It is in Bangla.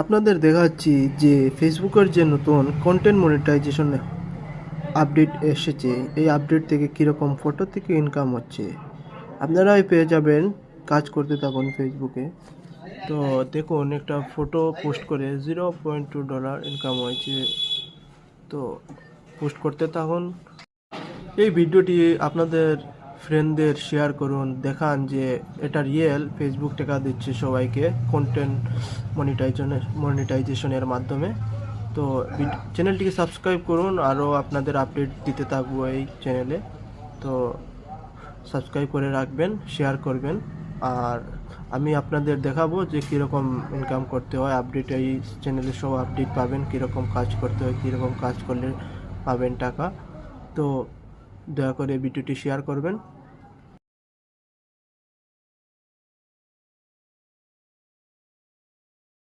আপনাদের দেখাচ্ছি যে ফেসবুকের যে নতুন কন্টেন্ট মনিটাইজেশন আপডেট এসেছে, এই আপডেট থেকে কীরকম ফটো থেকে ইনকাম হচ্ছে আপনারাই পেয়ে যাবেন। কাজ করতে থাকুন ফেসবুকে। তো দেখুন, একটা ফটো পোস্ট করে $0.2 ইনকাম হয়েছে। তো পোস্ট করতে থাকুন। এই ভিডিওটি আপনাদের ফ্রেন্ডদের শেয়ার করুন, দেখান যে এটা রিয়েল, ফেসবুক টাকা দিচ্ছে সবাইকে কন্টেন্ট মনিটাইজেশনের মাধ্যমে। তো চ্যানেলটিকে সাবস্ক্রাইব করুন, আরও আপনাদের আপডেট দিতে থাকবো এই চ্যানেলে। তো সাবস্ক্রাইব করে রাখবেন, শেয়ার করবেন। আর আমি আপনাদের দেখাবো যে কীরকম ইনকাম করতে হয়। আপডেট এই চ্যানেলে সব আপডেট পাবেন, কীরকম কাজ করতে হয়, কীরকম কাজ করলে পাবেন টাকা। তো দয়া করে ভিডিওটি শেয়ার করবেন।